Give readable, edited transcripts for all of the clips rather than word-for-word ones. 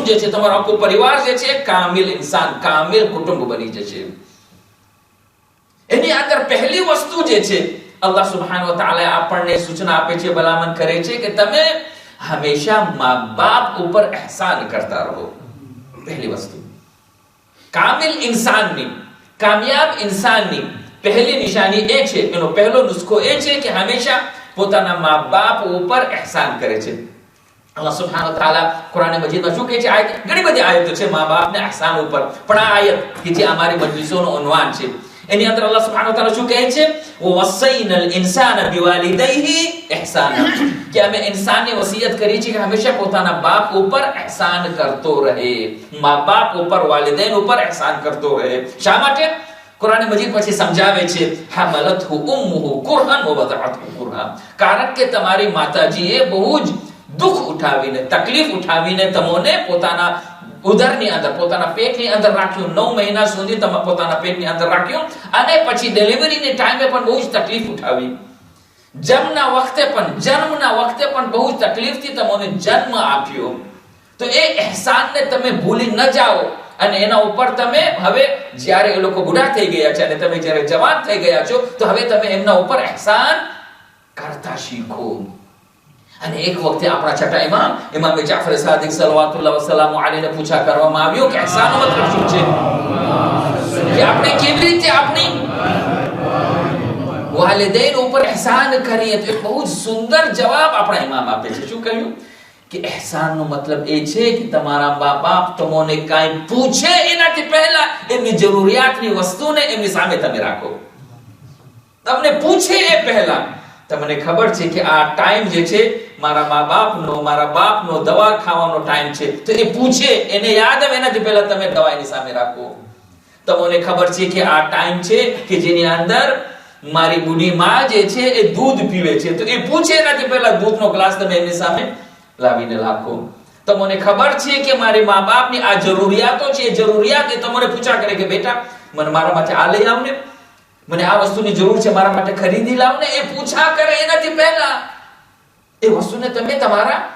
કુટુંબ જે છે, તમારો આખો પરિવાર જે છે કામિલ ઇન્સાન, કામિલ કુટુંબ બની જશે. એની અંદર પહેલી વસ્તુ જે છે અલ્લાહ સુબ્હાનહુ વ તઆલા આપણને સૂચના આપે છે, ભલામણ કરે છે કે તમે હંમેશા મા-બાપ ઉપર ihsan કરતા રહો. પહેલી વસ્તુ કામિલ ઇન્સાનની, કામયાબ ઇન્સાનની પહેલી નિશાની એ છે, એનો પહેલો નુસ્ખો એ છે કે હંમેશા પોતાના મા-બાપ ઉપર ihsan કરે છે. અલ્લાહ સુબ્હાનહુ વ તઆલા કુરાન મજીદમાં શું કહે છે? આયત, ઘણી બધી આયતો છે મા-બાપને ihsan ઉપર, પણ આ આયત કે જે અમારી મજલિસોનો ઉન્વાન છે, એની અંદર અલ્લાહ સુબ્હાનહુ વ તઆલા શું કહે છે? વસૈનલ ઇન્સાન બિવાલિદૈહિ ihસાના, કે અમે ઇન્સાનને વસિયત કરી છે કે હંમેશા પોતાના બાપ ઉપર ihsan કરતો રહે, મા-બાપ ઉપર, વાલિदैन ઉપર ihsan કરતો રહે. શા માટે? કુરાન મજીદ પછી સમજાવે છે, હમલતહુ ઉમ્મુહુ કુરહન વ વદઅતહુ કુરહા, કારણ કે તમારી માતાજીએ બહુ જ દુઃખ ઉઠાવીને, તકલીફ ઉઠાવીને તમને પોતાના ઉદરની અંદર, પોતાના પેટની અંદર રાખ્યું. 9 મહિના સુધી તમે પોતાના પેટની અંદર રાખ્યું, અને પછી ડિલિવરીની ટાઈમે પણ બહુ જ તકલીફ ઉઠાવી. જન્મના વખતે પણ બહુ જ તકલીફથી તમને જન્મ આપ્યો. તો એ ihsanને તમે ભૂલી ન જાઓ, અને એના ઉપર તમે હવે જ્યારે એ લોકો બુઢા થઈ ગયા છે અને તમે જ્યારે જવાન થઈ ગયા છો, તો હવે તમે એમના ઉપર ihsan કરતા શીખો. અને એક વખતે આપણા છઠ્ઠા ઇમામ જાફર સાદિક સલ્લલ્લાહુ વસલ્લમ અલૈહિને પૂછા કરવામાં આવ્યો કે ihsanનો મતલબ શું છે, કે આપણે કેવી રીતે આપણી વાલિदैन ઉપર ihsan કરીએ. તો એક બહુ જ સુંદર જવાબ આપણા ઇમામ આપે છે. શું કહ્યું? કે ihsanનો મતલબ એ છે કે તમારા મા-બાપ તમને કાંઈ પૂછે એનાથી પહેલા એમની જરૂરિયાતની વસ્તુને એમની સામે તમે રાખો. તમને પૂછે એ પહેલા તમને ખબર છે કે આ ટાઈમ જે છે મારા બાપનો દવા ખાવાનો ટાઈમ છે, તો એ પૂછે, એને યાદ આવે એનાથી પહેલા તમે દવા એની સામે રાખો. તમને ખબર છે કે આ ટાઈમ છે કે જેની અંદર મારી બુઢી માં જે છે એ દૂધ પીવે છે, તો એ પૂછે એનાથી પહેલા દૂધનો ગ્લાસ તમે એમની સામે લાવીને રાખો. તમને ખબર છે કે મારી મા-બાપની આ જરૂરિયાતો છે, એ જરૂરિયાત એ તમને પૂછા કરે કે બેટા મને મારા માટે આ લઈ આવ ને, મને આ વસ્તુની જરૂર છે, મારા માટે ખરીદી લાવ ને. એ પૂછા કરે એનાથી પહેલા એ વસ્તુને તમે તમારા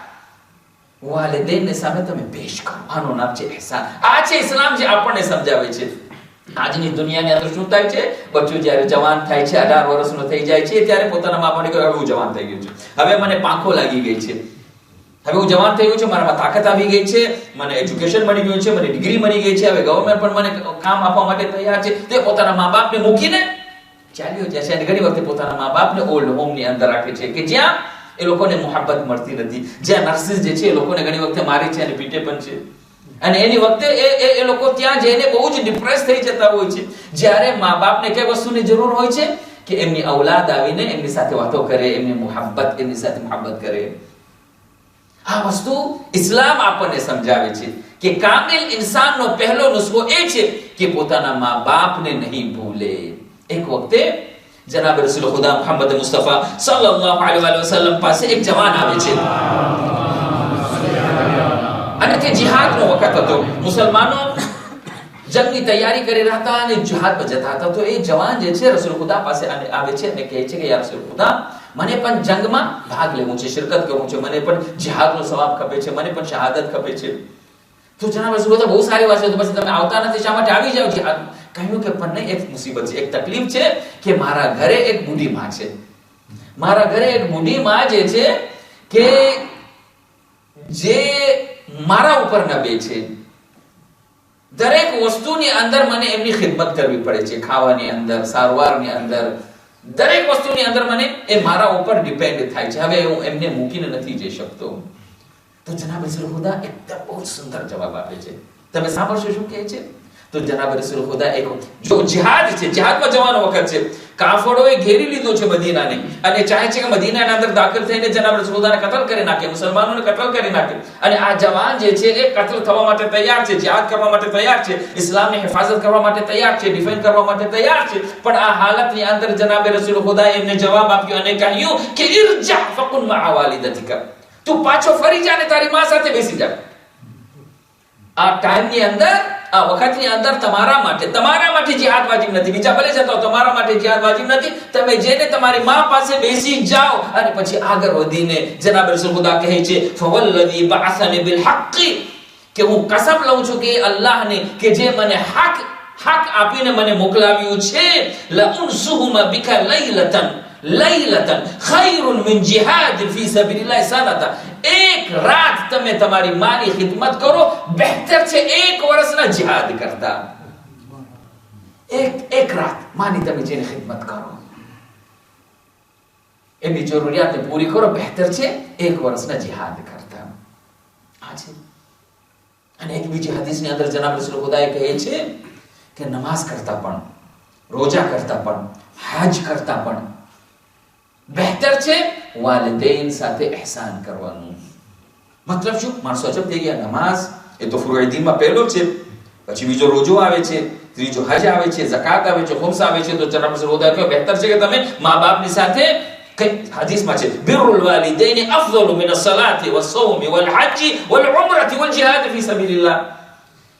વાલિદૈનની સામે તમે પેશ કરો. આનું નામ છે ihsan. આ છે ઇસ્લામ જે આપણને સમજાવે છે. આજની દુનિયાની અંદર શું થાય છે? બચ્ચું જ્યારે જવાન થાય છે, 18 વર્ષનો થઈ જાય છે, ત્યારે પોતાના મા-બાપને કહે હું જવાન થઈ ગયો છું, હવે મને પાંખો લાગી ગઈ છે, હવે હું જવાન થઈ ગયો છું, મારામાં તાકાત આવી ગઈ છે, મને એજ્યુકેશન મળી ગયું છે, મને ડિગ્રી મળી ગઈ છે, હવે ગવર્નમેન્ટ પણ મને કામ આપવા માટે તૈયાર છે. તે પોતાના મા-બાપને મૂકીને ચાલ્યો જાય છે. અને ઘણી વખતે પોતાના મા-બાપને ઓલ્ડ હોમની અંદર રાખે છે કે જ્યાં એ લોકોને મોહબ્બત મળતી નથી, જ્યાં નર્સિસ જે છે એ લોકોને ઘણી વખતે મારે છે અને પીટે પણ છે. અને એની વખતે એ લોકો ત્યાં જઈને બહુ જ ડિપ્રેસ થઈ જતા હોય છે. જ્યારે મા-બાપને કઈ વસ્તુની જરૂર હોય છે કે એમની ઔલાદ આવીને એમની સાથે વાતો કરે, એમની સાથે મોહબ્બત કરે. આ વસ્તુ ઇસ્લામ આપણને સમજાવે છે કે કામિલ ઇન્સાનનો પહેલો નુસ્ખો એ છે કે પોતાના મા-બાપને નહીં ભૂલે. એક વખતે જનાબ રસૂલ ખુદા મુહમ્મદ મુસ્તફા સલ્લલ્લાહુ અલૈહિ વસલ્લમ પાસે એક જવાન આવે છે, અને તે જિહાદનો વખત હતો. મુસલમાનો જંગની તૈયારી કરી રહ્યા હતા અને જિહાદમાં જતા હતા. તો એ જવાન જે છે રસૂલ ખુદા પાસે આવે છે અને કહે છે કે યા રસૂલ ખુદા, મને પણ જંગમાં ભાગ લેવું છે, શિરકત કરવું છે, મને પણ જિહાદનો સવાબ ખપે છે, મને પણ શહાદત ખપે છે. તો જનાબ રસૂલ ખુદા બહુ સારી વાત છે, તો પછી તમે આવતા નથી, શા માટે આવી જાવ જિહાદ? કહ્યું કે પણ નહીં, એક મુસીબત છે, એક તકલીફ છે કે મારા ઘરે એક બુઢી માં છે. મારા ઘરે એક બુઢી માં જે છે કે જે મારા ઉપર નબે છે. દરેક વસ્તુની અંદર મને એમની ખિદમત કરવી પડે છે, ખાવાની અંદર, સારવારની અંદર, દરેક વસ્તુની અંદર મને એ મારા ઉપર ડિપેન્ડ થાય છે. હવે હું એમને મૂકીને નથી જઈ શકતો. તો જનાબ રસૂલ ખુદા એકદમ બહુ સુંદર જવાબ આપે છે. તમે સાંભળશો શું કહે છે? તો જનાબ રસૂલ ખુદા એક જો જિહાદ છે, જિહાદમાં જવાનો વખત છે, કાફરોએ ઘેરી લીધો છે મદીનાને અને ચાહે છે કે મદીનાના અંદર દાખલ થઈને જનાબ રસૂલ ખુદાને કતલ કરી નાખે, મુસલમાનોને કતલ કરી નાખે. અને આ જવાન જે છે એ કતલ થવા માટે તૈયાર છે, જિહાદ કરવા માટે તૈયાર છે, ઇસ્લામની હિફાજત કરવા માટે તૈયાર છે, ડિફેન્ડ કરવા માટે તૈયાર છે. પણ આ હાલતની અંદર જનાબ રસૂલ ખુદાએ એમને જવાબ આપ્યો અને કહ્યું કે ઇરજા ફકુન મા વાલિદતિકા, તું પાછો ફરી જા ને તારી માં સાથે બેસી જા. આ ટાઈમની અંદર, આ વખતની અંદર તમારા માટે જિહાદ વાજિબ નથી, બીજા ભલે જતા તમારા માટે જિહાદ વાજિબ નથી. તમે જેને તમારી માં પાસે બેસી જાઓ અને પછી આગળ વધીને જનાબ રસૂલ ખુદા કહે છે ફવલ્લઝી બઅસની બિલ હક્કી, કે હું કસમ લઉં છું કે અલ્લાહને કે જે મને હક આપીને મને મોકલાવ્યું છે, લઉનસુહુમ બિકા લૈલતન ખૈરુન મિન જિહાદ ફી સબીલિલ્લાહ સનતા. એક રાત તમે તમારી માની ખિદમત કરો બહેતર છે એક વર્ષના જિહાદ કરતા. એક રાત માની તમે જેની ખિદમત કરો, એની જરૂરિયાતને પૂરી કરો, બહેતર છે એક વર્ષના જિહાદ કરતા. આ છે. અને એક બીજી હદીસની અંદર જનાબ રસૂલ ખુદાએ કહે છે કે નમાઝ કરતા પણ, રોજા કરતા પણ, હજ કરતા પણ બહેતર છે વાલિदैन સાથે ihsan કરવાનું. મતલબ શું? માણસો અજબ થઈ ગયા. નમાઝ એ તો ફુરુઈદીનમાં પહેલો છે, પછી બીજો રોજો આવે છે, ત્રીજો હજ આવે છે, ઝકાત આવે છે, ખુમ્સ આવે છે. તો જનાબ રસૂલ ખુદા કહે બહેતર છે કે તમે મા બાપની સાથે, હદીસમાં છે બિરુલ વાલિदैन અફضل من الصلاة والصوم والحج والعمرة والجهاد في سبيل الله.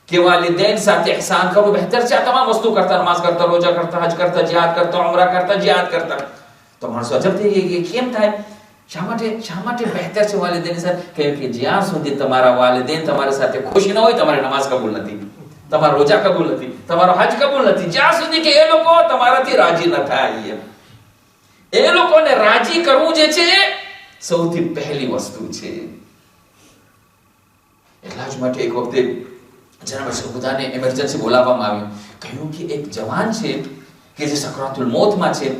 કે વાલિदैन સાથે ihsan કરવું બહેતર છે આ તમામ વસ્તુ કરતા, નમાઝ કરતા, રોજા કરતા, હજ કરતા, જિહાદ કરતા, ઉમરા કરતા, જિહાદ કરતા. તો માણસો અજબ થઈ ગયા કે કેમ થાય? શા માટે બહેતર છે વાલિदैन સાથે? કે જ્યાં સુધી તમારા વાલિदैन તમારી સાથે ખુશ ન હોય, તમારી નમાઝ કબૂલ નથી, તમારા રોજા કબૂલ નથી, તમારો હજ કબૂલ નથી, જ્યાં સુધી કે એ લોકો તમારાથી રાજી ન થાય. એ લોકોને રાજી કરવું જે છે સૌથી પહેલી વસ્તુ છે. એટલા જ માટે એક વખતે જનાબ રસૂલ ખુદાને એમરજન્સી બોલાવવામાં આવ્યું. કહ્યું કે એક જવાન છે કે જે સકરાતુલ મોતમાં છે,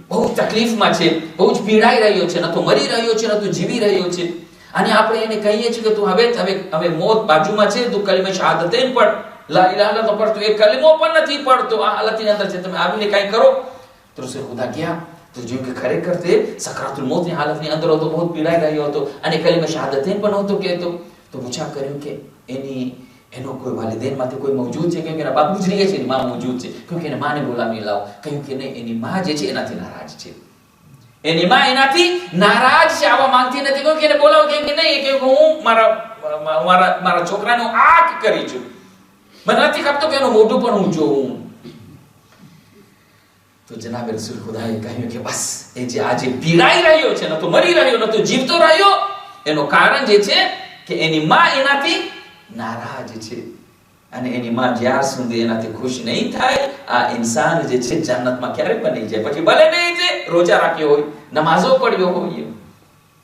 બહુ તકલીફમાં છે, બહુ જ પીડાઈ રહ્યો છે, ન તો મરી રહ્યો છે, ન તો જીવી રહ્યો છે. અને આપણે એને કહીએ છીએ કે તું હવે મોત બાજુમાં છે, તું કલીમા શહાદતૈન પઢ, લા ઇલાહા ઇલ્લલ્લાહ પઢ. તો એ કલીમો પણ નથી પડતો, આ હાલતની અંદર છે, તમે આવીને કંઈ કરો. તો રસૂલ ખુદા ગયા તો જોયું કે ખરેખર તે સકરાતુલ મોતની હાલતની અંદર હતો, બહુ પીડાઈ રહ્યો હતો અને કલીમા શહાદતૈન પણ નહોતો કહેતો. તો પૂછા કર્યું કે એનો કોઈ વાલિदैन કોઈ મોજૂદ છે? કે એના બાપ ગુજરી ગયા છે, એની માં મોજૂદ છે. ક્યોંકि એને માને બોલાવી લાવો. કહ્યું કે નહીં, એની માં જે છે એનાથી નારાજ છે, એની માં એનાથી નારાજ છે, આવા માંગતી નથી. કહ્યું કે એને બોલાવો. કે નહીં, કે હું મારા છોકરાને આંખ કરી છું, મને નથી ખપતો કે એનું મોઢું પણ હું જોઉં. તો જનાબ રસૂલ ખુદાએ કહ્યું કે બસ એ જે આજે પીડાઈ રહ્યો છે, ન તો મરી રહ્યો, ન તો જીવતો રહ્યો, એનું કારણ જે છે કે એની માં એનાથી નારાજ છે. અને એની માં જ્યાં સુધી એનાથી ખુશ નહીં થાય, આ ઇન્સાન જે છે જન્નતમાં ક્યારે પણ નહીં જાય. પછી ભલે નહીં જાય, રોજા રાખ્યો હોય, નમાઝો પડ્યો હોય,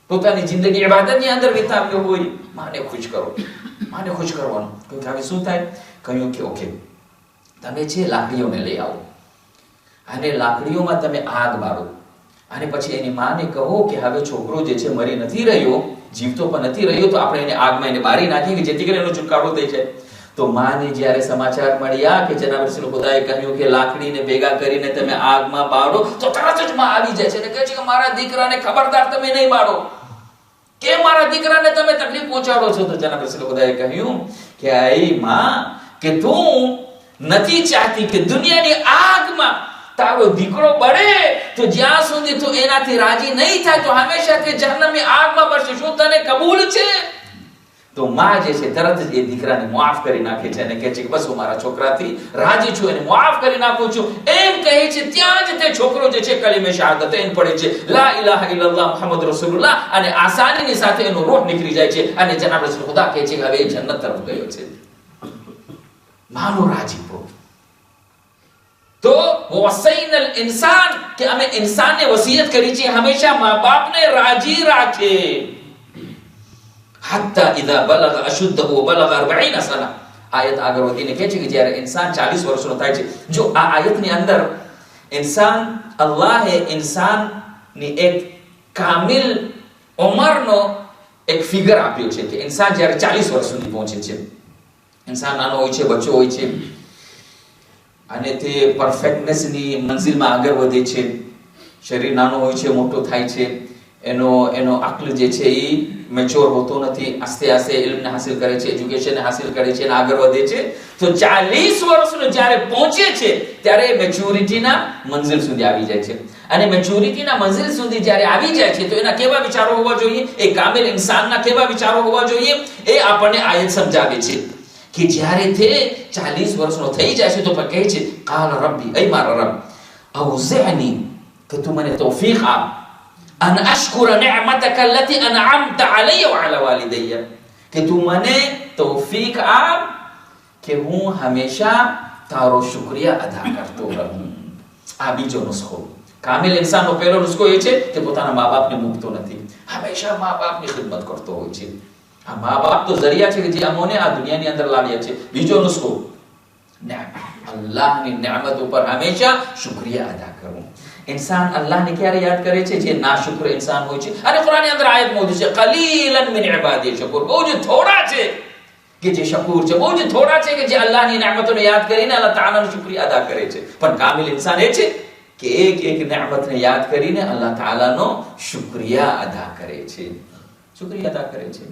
પોતાની જિંદગી ઇબાદતની અંદર વિતાવ્યો હોય, માને ખુશ કરો, માને ખુશ કરવાનું. કહ્યું કે હવે શું થાય? કહ્યું કે ઓકે, તમે છે લાકડીઓને લઈ આવો અને લાકડીઓમાં તમે આગ બાળો અને પછી એની માને કહો કે હવે છોકરો જે છે મરી નથી રહ્યો, જીવતો પણ નથી રહ્યો, તો આપણે એને આગમાં એને બારી નાખીએ કે જેથી કરીને એનો છુટકારો થઈ જાય. તો માને જ્યારે સમાચાર મળ્યા કે જનાબ રસૂલ ખુદાએ કહ્યું કે લાકડીને ભેગા કરીને તમે આગમાં બાળો, તો તરત જ માં આવી જાય છે અને કહે છે કે મારા દીકરાને ખબરદાર તમે નહીં બાળો, કે મારા દીકરાને તમે તકલીફ પહોંચાડો છો. તો જનાબ રસૂલ ખુદાએ કહ્યું કે આઈ માં, કે તું નથી ચાહતી કે દુનિયાની આગમાં તારો દીકરો બળે, તો જ્યાં સુધી તું એનાથી રાજી નહીં થાય તો હંમેશા તે જહન્નમની આગમાં બળશે. શું તને કબૂલ છે? તો માં જે છે તરત જ એ દીકરાને માફ કરી નાખે છે અને કહે છે કે બસ હું મારા છોકરાથી રાજી છું, એને માફ કરી નાખું છું. એમ કહે છે ત્યાં જ તે છોકરો જે છે કલીમે શહાદતૈન પડે છે, લા ઇલાહા ઇલ્લલ્લાહ મુહમ્મદ રસૂલુલ્લાહ, અને આસાનીની સાથે એનો રૂહ નીકળી જાય છે અને જનાબ રસૂલ ખુદા કહે છે કે હવે એ જન્નત તરફ ગયો છે. માનો રાજીપો. તો વસૈનલ ઇન્સાન, કે અમે ઇન્સાનને વસિયત કરી છે હંમેશા મા બાપને રાજી રાખે. હત્તા ઇદા બલગ અશુદ્ધહુ બલગ 40 સના. આયત આગળ વધીને કહે છે કે જ્યારે ઇન્સાન 40 વર્ષનો થાય છે. જો આ આયતની અંદર અલ્લાહે ઇન્સાનની એક કામિલ ઉંમરનો એક ફિગર આપ્યો છે કે ઇન્સાન જ્યારે 40 વર્ષ સુધી પહોંચે છે, ઇન્સાન નાનો હોય છે, બચ્ચો હોય છે અને તે પરફેક્ટનેસની મંઝિલમાં આગળ વધે છે. શરીર નાનો હોય છે, મોટો થાય છે, એનો અક્લ જે છે એ મેચ્યોર હોતો નથી, આસ્તે આસ્તે ઇલ્મને હાસિલ કરે છે, એજ્યુકેશનને હાસિલ કરે છે અને આગળ વધે છે. તો 40 વર્ષનો જ્યારે પહોંચે છે ત્યારે મેચ્યોરિટીના મંઝિલ સુધી આવી જાય છે. અને મેચ્યોરિટીના મંઝિલ સુધી જ્યારે આવી જાય છે તો એના કેવા વિચારો હોવા જોઈએ, એ કામિલ ઇન્સાનના કેવા વિચારો હોવા જોઈએ, એ આપણને આયત સમજાવે છે. કે જ્યારે તે 40 વર્ષનો થઈ જાય છે તો પણ કહે છે કાલ રબ્બી, અય મારા રબ, અવઝિની, કે તું મને તૌફીક આપ, અન અશકુર નિઅમતક અલ્લતી અનઅમત અલય વઅલા વાલિદય, કે તું મને તૌફીક આપ કે હું હંમેશા તારો શુક્રિયા અદા કરતો રહું. આ બીજો નુસ્ખો. કામિલ ઇન્સાનનો પહેલો નુસ્ખો એ છે કે પોતાના મા બાપને મૂકતો નથી, હંમેશા મા બાપની ખિદમત કરતો હોય છે. આ મા બાપ તો જરિયા છે કે જે અમોને આ દુનિયાની અંદર લાવ્યા છે. બીજો નુસ્ખો, અલ્લાહની નિયામત ઉપર હંમેશા શુક્રિયા અદા કરવું. इंसान अल्लाह ने क्या याद करे छे जे नाशुक्र इंसान હોય છે. અને કુરાનની અંદર આયત મોજૂદ છે, કલીલન મિન ઇબાદી શકુર. બહુ જ થોડા છે કે જે શકુર છે, બહુ જ થોડા છે કે જે અલ્લાહની નિયામતોને યાદ કરીને અલ્લાહ તાઆલાનો શુક્રિયા અદા કરે છે. પણ કામિલ ઇન્સાન એ છે કે એક એક નિયામતને યાદ કરીને અલ્લાહ તાઆલાનો શુક્રિયા અદા કરે છે, શુક્રિયા અદા કરે છે.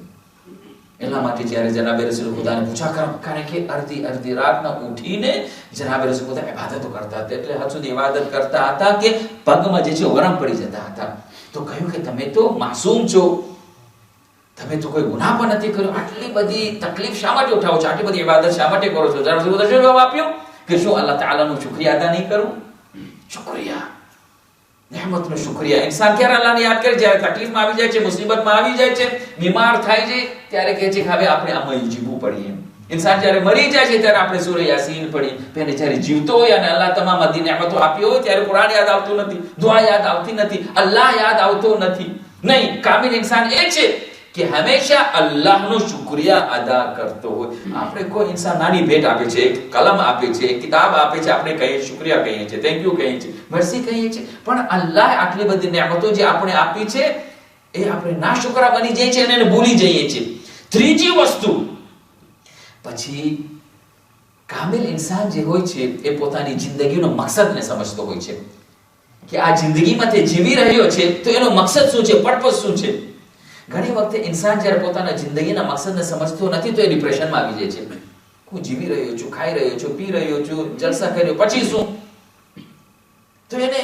એટલા માટે જ્યારે જનાબે રસૂલ ખુદાને પૂછા કારણ કે અડધી રાતના ઉઠીને જનાબે રસૂલ ખુદા ઇબાદતો કરતા હતા. એટલે હદ સુધી ઇબાદત કરતા હતા કે પગમાં જે છે વરમ પડી જતા હતા. તો કહ્યું કે તમે તો માસૂમ છો, તમે તો કોઈ ગુનાહ પણ નથી કર્યો, આટલી બધી તકલીફ શા માટે ઉઠાવો છો, આટલી બધી ઇબાદત શા માટે કરો છો? જનાબે રસૂલ ખુદા શું જવાબ આપ્યો કે શું અલ્લાહ તાઆલાનો શુક્રિયા અદા નહીં કરું? શુક્રિયા, નિયામતનો શુક્રિયા. ઇન્સાન ક્યારે અલ્લાહને યાદ કરે? જ્યારે તકલીફમાં આવી જાય છે, મુસીબતમાં આવી જાય છે, બીમાર થાય છે, ત્યારે કહે છે કે હવે આપણે આમાં જીવવું પડીએ. ઇન્સાન જ્યારે મરી જાય છે ત્યારે આપણે સૂરહ યાસીન પડી. પહેલે જ્યારે જીવતો હોય અને અલ્લાહ તમામ બધી નિયામતો આપી હોય ત્યારે કુરાન યાદ આવતું નથી, દુઆ યાદ આવતી નથી, અલ્લાહ યાદ આવતો નથી. નહીં, કામિલ ઇન્સાન એ છે કે હંમેશા અલ્લાહનો શુક્રિયા અદા કરતો હોય. આપણે કોઈ ઇન્સાન નાની ભેટ આપે છે, એક કલમ આપે છે, એક કિતાબ આપે છે, આપણે કહીએ શુક્રિયા કહીએ છીએ, થેન્ક યુ કહીએ છીએ, મરસી કહીએ છીએ. પણ અલ્લાહ આટલી બધી નિયામતો જે આપણે આપી છે એ આપણે નાશુકરા બની જઈએ છીએ અને એને ભૂલી જઈએ છીએ. ત્રીજી વસ્તુ, પછી કામિલ ઇન્સાન જે હોય છે એ પોતાની જિંદગીનો મકસદને સમજતો હોય છે કે આ જિંદગીમાં તે જીવી રહ્યો છે તો એનો મકસદ શું છે, પર્પસ શું છે. ઘણી વખતે ઇન્સાન જ્યારે પોતાના જિંદગીના મકસદને સમજતો નથી તો એ ડિપ્રેશનમાં આવી જાય છે. હું જીવી રહ્યો છું, ખાઈ રહ્યો છું, પી રહ્યો છું, જલસા કર્યો, પછી શું? તો એને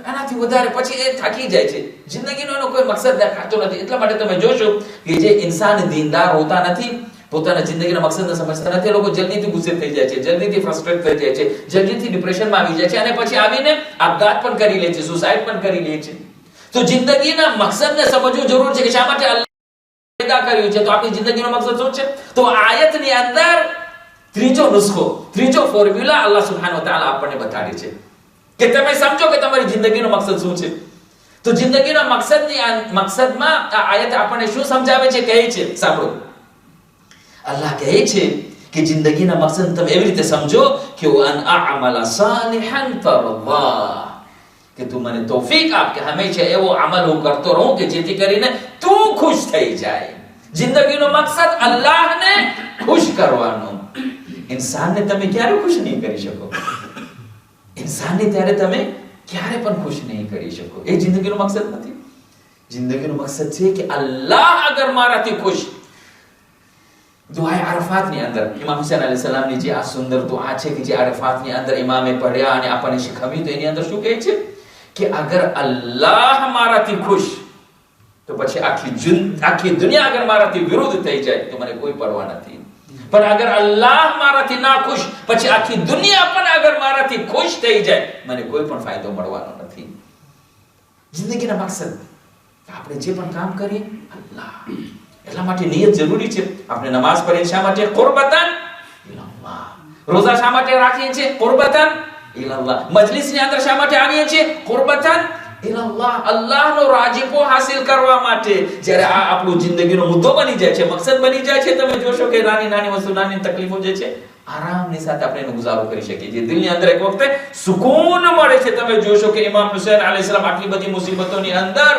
આનાથી વધારે પછી એ થાકી જાય છે. જિંદગીનો એનો કોઈ મકસદ દેખાતો નથી. એટલા માટે તમે જોશો કે જે ઇન્સાન દીનદાર હોતા નથી, પોતાના જિંદગીના મકસદને સમજતા નથી, લોકો જલ્દીથી ગુસ્સે થઈ જાય છે, જલ્દીથી ફ્રસ્ટ્રેટ થઈ જાય છે, જલ્દીથી ડિપ્રેશનમાં આવી જાય છે અને પછી આવીને આપઘાત પણ કરી લે છે, સુસાઇડ પણ કરી લે છે. તો જિંદગીના મકસદને સમજવું જરૂર છે કે શા માટે અલ્લાહ પેદા કર્યું છે. તો આપણી જિંદગીનો મકસદ શું છે? તો આયતની અંદર ત્રીજો નુસ્ખો, ત્રીજો ફોર્મ્યુલા અલ્લાહ સુબ્હાનહુ વ તઆલા આપણને બતાડે છે કે તમે સમજો કે તમારી જિંદગીનો મકસદ શું છે. તો જિંદગીના મકસદમાં આ આયત આપણને શું સમજાવે છે, કહે છે, સાંભળો. અલ્લાહ કહે છે કે જિંદગીના મકસદ તમે એવી રીતે સમજો કે અન અઅમલ સાલિહાન તરલ્લાહ, કે તું મને તૌફીક આપ કે હંમેશા એવો અમલ હું કરતો રહું કે જેથી કરીને તું ખુશ થઈ જાય. જિંદગીનો મકસદ અલ્લાહને ખુશ કરવાનો. ઇન્સાનને તમે ક્યારે ખુશ નહીં કરી શકો? ઇન્સાનને ત્યારે તમે ક્યારે પણ ખુશ નહીં કરી શકો. એ જિંદગીનો મકસદ નથી. જિંદગીનો મકસદ છે કે અલ્લાહ અગર મારાથી ખુશ. દુઆએ અરફાતની અંદર ઇમામ હુસૈન અલૈહિસ સલામની જે આ સુંદર દુઆ છે કે જે અરફાતની અંદર ઇમામે પઢ્યા અને આપણને શીખવી, તો એની અંદર શું કહે છે કે અગર અલ્લાહ મારાથી ખુશ તો પછી આખી દુનિયા અગર મારાથી વિરુદ્ધ થઈ જાય તો મને કોઈ પરવા નથી. પણ અગર અલ્લાહ મારાથી ના ખુશ, પછી આખી દુનિયા પણ અગર મારાથી ખુશ થઈ જાય, મને કોઈ પણ ફાયદો મળવાનો નથી. જિંદગીના મકસદ આપણે જે પણ કામ કરીએ અલ્લાહ. એટલા માટે નિયત જરૂરી છે. આપણે નમાઝ પઢીએ શા માટે? કુરબતન ઇલલ્લાહ. રોઝા શા માટે રાખીએ છીએ? કુરબતન ઇલલ્લાહ. મજલિસની અંદર શા માટે આવીએ છીએ? કુરબતન ઇલલ્લાહ. અલ્લાહનો રાજીપો હાસિલ કરવા માટે. જ્યારે આ આપણું જિંદગીનો મુદ્દો બની જાય છે, મકસદ બની જાય છે, તમે જોશો કે નાની નાની વસ્તુ, નાની તકલીફો જે છે આરામની સાથે આપણે એનો ગુજારો કરી શકીએ છીએ. દિલની અંદર એક વખતે સુકૂન મળે છે. તમે જોશો કે ઇમામ હુસૈન અલૈહિસ સલામ આટલી બધી મુસીબતોની અંદર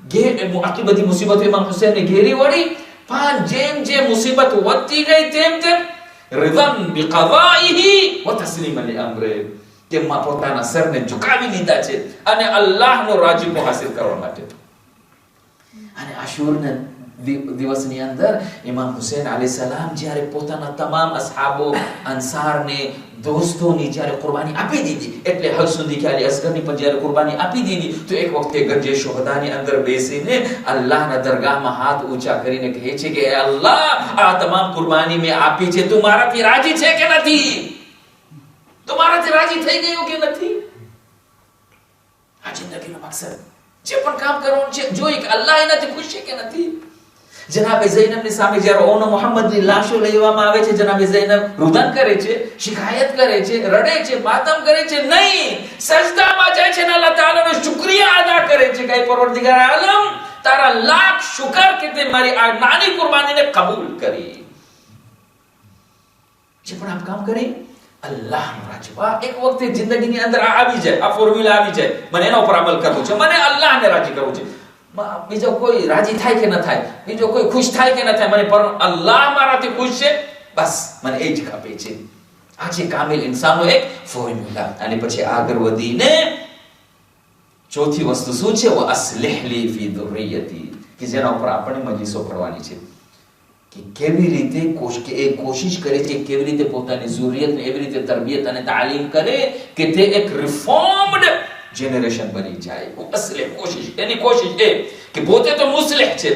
આટલી બધી મુસીબતો ઇમામ હુસૈનને ઘેરી વળી, પણ જેમ જેમ મુસીબત વધતી ગઈ તેમ તેમ રિદન બિકદાઇહી વ તસ્લીમન લિઅમરી, કે પોતાના સરને ઝુકાવી લીધા છે અને અલ્લાહનો રાજીપો હાસિલ કરવા માટે. અને આશુરના દિવસની અંદર ઇમામ હુસૈન અલૈહિસ સલામ જ્યારે પોતાના તમામ અસહાબો, અંસારને, દોસ્તોની જ્યારે કુરબાની આપી દીધી, એટલે હદ સુધી કે અલી અસગરની પણ જ્યારે કુરબાની આપી દીધી, તો એક વખતે ગંજે શુહદાની અંદર બેસીને અલ્લાહના દરગાહમાં હાથ ઊંચા કરીને કહે છે કે અલ્લાહ, આ તમામ કુરબાની મેં આપી છે, તું મારાથી રાજી છે કે નથી? તું મારાથી રાજી થઈ ગયો કે નથી? આ જિંદગીનો મકસદ. જે પણ કામ કરવાનું છે જોઈએ કે અલ્લાહ એનાથી ખુશ છે કે નથી. જનાબે ઝૈનબની સામે જ્યારે ઓનો મુહમ્મદની લાશો લેવામાં આવે છે, જનાબે ઝૈનબ રુદન કરે છે, શિકાયત કરે છે, રડે છે, માતમ કરે છે નહીં, સજદામાં જાય છે અને અલ્લાહ તાલાનો શુક્રિયા અદા કરે છે કે પરવરદિગાર આલમ તારા લાખ શુકર કે તે મારી આ નાની કુરબાનીને કબૂલ કરી. જે પણ આપ કામ કરી અલ્લાહનો રાજી. એક વખતે જિંદગીની અંદર આવી જાય, આ ફોર્મ્યુલા આવી જાય, મને એના ઉપર અમલ કરવો છે, મને અલ્લાહને રાજી કરવું છે. બીજો કોઈ રાજી થાય કે ન થાય, બીજો કોઈ ખુશ થાય કે ન થાય, મને પર અલ્લાહ મારાથી ખુશ છે, બસ મને એ જ ખપે છે. આ છે કામિલ ઇન્સાનનો એક ફોર્મ્યુલા. અને પછી આગળ વધીને ચોથી વસ્તુ શું છે? વ અસ્લિહ લી ફી ધુર્રિયતી, કે જેના ઉપર આપણે મજલિસો કરવાની છે કે કેવી રીતે એ કોશિશ કરે છે કેવી રીતે પોતાની ઝુરિયતને એવી રીતે તરબિયત અને તાલીમ કરે કે તે એક રિફોર્મ્ડ જેનરેશન બની જાય. અસલે કોશિશ, એની કોશિશ એ કે પોતે તો મુસ્લિહ છે,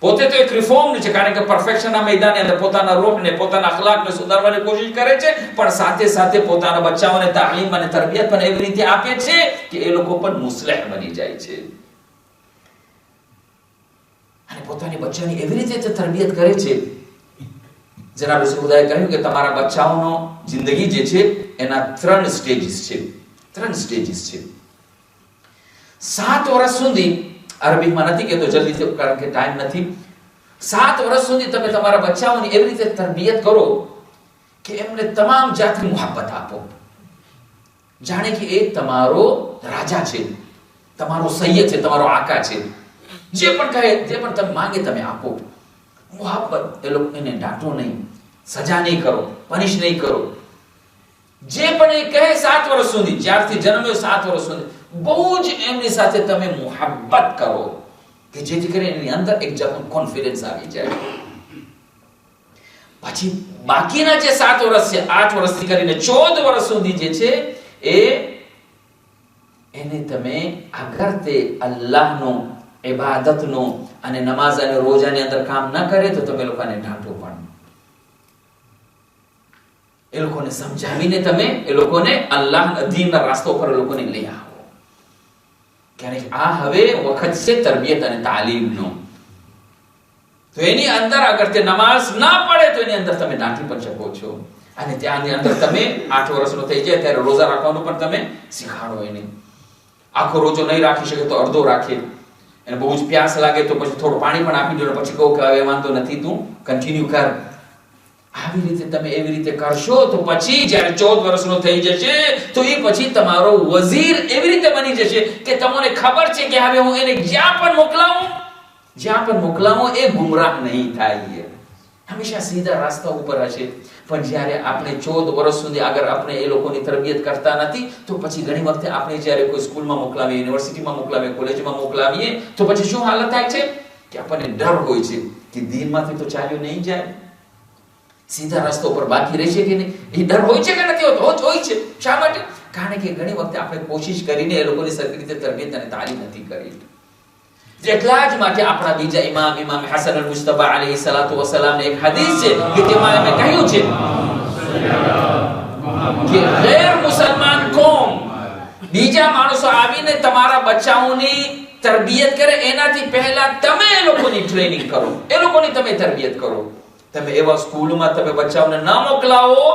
પોતે તો એક રિફોર્મ્ડ છે, કારણ કે પરફેક્શનના મેદાને અંદર પોતાના રૂહને, પોતાના અખલાકને સુધારવાની કોશિશ કરે છે, પણ સાથે સાથે પોતાના બચ્ચાઓને તાલીમ અને તરબિયત પણ એવી રીતે આપે છે કે એ લોકો પણ મુસ્લિહ બની જાય છે. અને પોતાની બચ્ચાની એવી રીતે તરબિયત કરે છે. જનાબ રસૂલુલ્લાહે કહ્યું કે તમારા બચ્ચાઓનો જિંદગી જે છે એના 3 સ્ટેજીસ છે. 3 સ્ટેજીસ છે. 7 વર્ષ સુધી, અરબીમાં નથી કહેતો જલ્દીથી કારણ કે ટાઈમ નથી, 7 વર્ષ સુધી તમે તમારા બચ્ચાઓની એવી રીતે તરબિયત કરો કે એમને તમામ જાતની મોહબ્બત આપો, જાણે કે એ તમારો રાજા છે, તમારો સૈયદ છે, તમારો આકા છે. જે પણ કહે, જે પણ તમે માંગે તમે આપો. મોહબ્બત, એ લોકો એને ડાંટો નહીં, સજા નહીં કરો, પનિશ નહીં કરો. જે પણ એ કહે 7 વર્ષ સુધી, જ્યારથી જન્મ્યો 7 વર્ષ સુધી બહુ જ એમની સાથે તમે મોહબ્બત કરો કે જેથી કરીને એની અંદર એક જાતનું કોન્ફિડન્સ આવી જાય. પછી બાકીના જે 7 વર્ષ છે, 8 વર્ષથી કરીને 14 વર્ષ સુધી જે છે એને તમે અગર તે અલ્લાહનો, ઇબાદતનો અને નમાઝ અને રોજાની અંદર કામ ન કરે તો તમે લોકોને ડાંટો પણ, એ લોકોને સમજાવીને તમે એ લોકોને અલ્લાહના દીનના રસ્તા ઉપર એ લોકોને લઈ આવો. કારણ કે આ હવે વખત છે તરબિયત અને તાલીમનો. તો એની અંદર અગર તે નમાઝ ના પડે તો એની અંદર તમે ડાંટી પણ શકો છો. અને ત્યાંની અંદર તમે 8 વર્ષનો થઈ જાય ત્યારે રોઝા રાખવાનું પણ તમે શીખાડો એને. આખો રોજો નહીં રાખી શકે તો અડધો રાખે, અને બહુ જ પ્યાસ લાગે તો પછી થોડું પાણી પણ આપી દો, પછી કહો કે હવે વાંધો નથી, તું કન્ટિન્યુ કર. આવી રીતે તમે એવી રીતે કરશો તો પછી જ્યારે 14 વર્ષનો થઈ જશે તો એ પછી તમારો વઝીર એવી રીતે બની જશે કે તમને ખબર છે કે હવે હું એને જ્યાં પણ મોકલાવું એ ગુમરાહ નહીં થાય, હંમેશા સીધા રસ્તા ઉપર હશે. પણ જ્યારે આપણે 14 વર્ષ સુધી અગર આપણે એ લોકોની તરબિયત કરતા નથી તો પછી ઘણી વખતે આપણે જ્યારે કોઈ સ્કૂલમાં મોકલાવીએ, યુનિવર્સિટીમાં મોકલાવીએ, કોલેજમાં મોકલાવીએ તો પછી શું હાલત થાય છે કે આપણને ડર હોય છે કે દીનમાંથી તો ચાલ્યો નહીં જાય, સીધા રસ્તા ઉપર બાકી રહેશે કે નહીં. એ ડર હોય છે કે નથી હોતો? હોય છે. શા માટે? કારણ કે ઘણી વખતે આપણે કોશિશ કરીને એ લોકોની સરખી રીતે તરબિયત અને તાલીમ નથી કરી. એટલા જ માટે આપણા બીજા ઇમામ હસન અલ-મુજતબા અલૈહિ સલાતુ વસલામ એક હદીસ છે કે જેમાં એમણે કહ્યું છે કે ગેર મુસલમાન કોમ, બીજા માણસો આવીને તમારા બચ્ચાઓની તરબિયત કરે એનાથી પહેલા તમે એ લોકોની ટ્રેનિંગ કરો, એ લોકોની તમે તરબિયત કરો. તમે એવા સ્કૂલમાં તમે બચ્ચાઓને ન મોકલાવો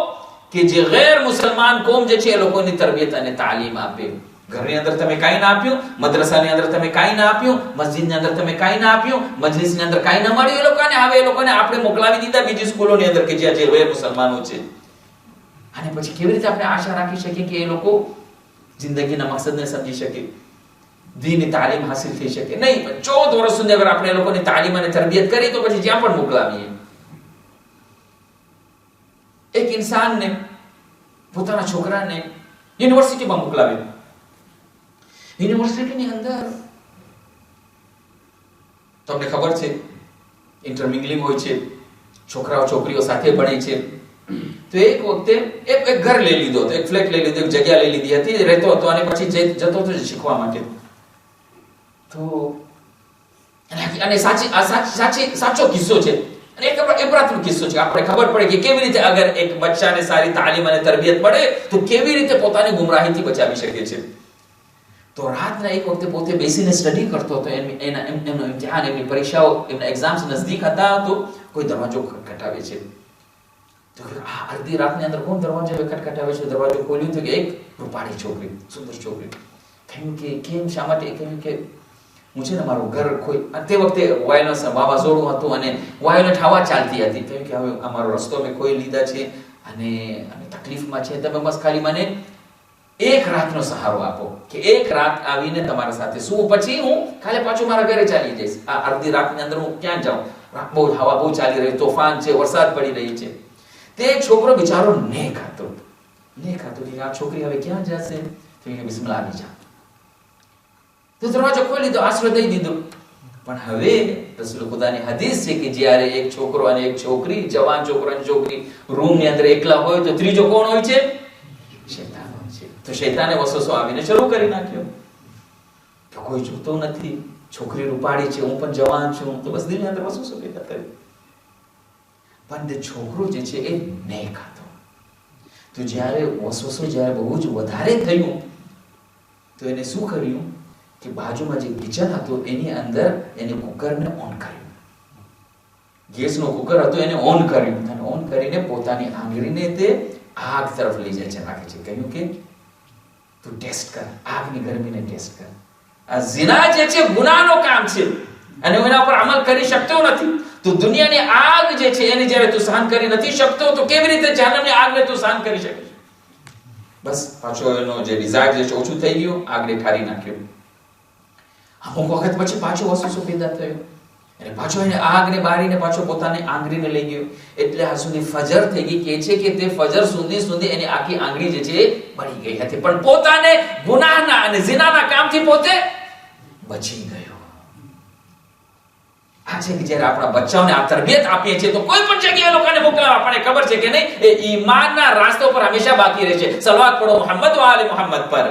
કે જે ગેર મુસલમાન કોમ જે છે એ લોકોની તરબિયત અને તાલીમ આપે. ઘરની અંદર તમે કાઈ ના આપ્યું, મદ્રસાની અંદર તમે કાઈ ના આપ્યું, મસ્જિદની અંદર તમે કાઈ ના આપ્યું, મજલિસની અંદર કાઈ ના મળ્યું એ લોકોને. હવે એ લોકોને આપણે મોકલાવી દીધા બીજી સ્કૂલોની અંદર કે જ્યાં જે ગેર મુસલમાનો છે. અને પછી કેવી રીતે આપણે આશા રાખી શકીએ કે એ લોકો જિંદગીના મકસદને સમજી શકે, દીની તાલીમ હાસિલ થઈ શકે? નહીં. 14 વર્ષ સુધી અગર આપણે એ લોકોની તાલીમ અને તરબિયત કરી તો પછી જ્યાં પણ મોકલાવીએ. એક ઇન્સાનને પોતાના છોકરાને યુનિવર્સિટીમાં મોકલાવે, યુનિવર્સિટીની અંદર તમને ખબર છે ઇન્ટરમિંગલિંગ હોય છે, છોકરાઓ છોકરીઓ સાથે ભણે છે. તો એક વખતે એક ઘર લઈ લીધો હતો, એક ફ્લેટ લઈ લીધો, એક જગ્યા લઈ લીધી હતી, રહેતો હતો અને પછી જતો હતો શીખવા માટે. તો અને સાચો કિસ્સો છે અને એક ઇબરતનો કિસ્સો છે. આપણે ખબર પડે કે કેવી રીતે અગર એક બચ્ચાને સારી તાલીમ અને તરબિયત મળે તો કેવી રીતે પોતાની ગુમરાહીથી બચાવી શકે છે. તો રાતના એક વખતે પોતે બેસીને સ્ટડી કરતો હતો, એમનો ઇમ્તિહાન, એમની પરીક્ષાઓ, એમના એક્ઝામ્સ નજદીક હતા, તો કોઈ દરવાજો ખટખટાવે છે. તો આ અડધી રાતની અંદર કોણ દરવાજો ખટખટાવે છે? દરવાજો ખોલ્યું તો કે એક રૂપાળી છોકરી, સુંદર છોકરી. કહ્યું કે કેમ, શા માટે? કહ્યું કે હું છે ને મારું ઘર કોઈ, તે વખતે વાવાઝોડું હતું અને વાયોલેટ હવા ચાલતી હતી. કહ્યું કે હવે અમારો રસ્તો મેં કોઈ લીધા છે અને તકલીફમાં છે, તમે બસ ખાલી મને એક રાતનો સહારો આપો, કે એક રાત આવીને તમારા સાથે શું, પછી હું કાલે પાછું મારા ઘરે ચાલી જઈશ. આ અડધી રાતની અંદર હું ક્યાં જાઉં? બહુ હવા બહુ ચાલી રહી, તોફાન છે, વરસાદ પડી રહી છે. તે છોકરો બિચારો ને ખાતો કે આ છોકરી હવે ક્યાં જશે? તો કે બિસ્મિલ્લાહ આવી જા. તો દરવાજો ખોલી દીધો, આશરો દઈ દીધો. પણ હવે રસૂલ ખુદાની હદીસ છે કે જ્યારે એક છોકરો અને એક છોકરી, જવાન છોકરો અને છોકરી રૂમની અંદર એકલા હોય તો ત્રીજો કોણ હોય છે? શૈતાન હોય છે. તો શૈતાને વસવસો આવીને શરૂ કરી નાખ્યો કે કોઈ જોતો નથી, છોકરી રૂપાળી છે, હું પણ જવાન છું, તો બસ દિલની અંદર વસવસો પેદા કર્યો. પણ તે છોકરો જે છે એ નહીં ખાતો. તો જ્યારે વસવસો જ્યારે બહુ જ વધારે થયું તો એને શું કર્યું કે બાજુમાં જે કિચન હતું એની અંદર એને કુકરને ઓન કર્યું, ગેસનો કુકર હતો એને ઓન કર્યું, અને ઓન કરીને પોતાની આંગળીને તે આગ તરફ લઈ જાય છે, નાખે છે. કહ્યું કે તું ટેસ્ટ કર, આગની ગરમીને ટેસ્ટ કર. આ ઝિના જે છે ગુનાહનો કામ છે અને હું એના પર અમલ કરી શકતો નથી. તો દુનિયાની આગ જે છે એને જ્યારે તું સહન કરી નથી શકતો તો કેવી રીતે જહન્નમની આગને તું સહન કરી શકે? બસ પાછો એનો જે ડિઝાયર જે છે ઓછું થઈ ગયું, આગને ઠારી નાખ્યો. અમુક વખત પછી પાછો વસવસો પેદા થયો અને પાછો એને આગને બારીને પાછો પોતાની આંગળીને લઈ ગયો. એટલે આ સુધી ફજર થઈ ગઈ. કે છે કે તે ફજર સુધી એની આખી આંગળી જે છે બળી ગઈ હતી, પણ પોતાને ગુનાહના અને ઝિનાના કામથી પોતે બચી ગયો. આ છે કે જ્યારે આપણા બચ્ચાઓને આ તરબિયત આપીએ છીએ તો કોઈ પણ જગ્યાએ લોકોને મોકલવા આપણને ખબર છે કે નહીં, એ ઈમાનના રાસ્તો પર હંમેશા બાકી રહે છે. સલવાત પઢો મોહમ્મદ વ આલે મોહમ્મદ પર.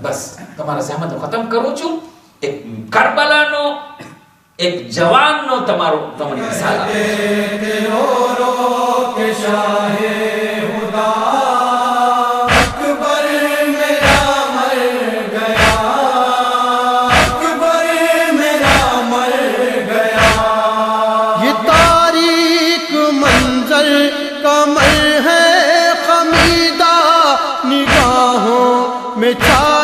બસ તમારા સહમત ખતમ કરું છું. એક કરબલાનો એક જવાનનો તમારી મિસાલ में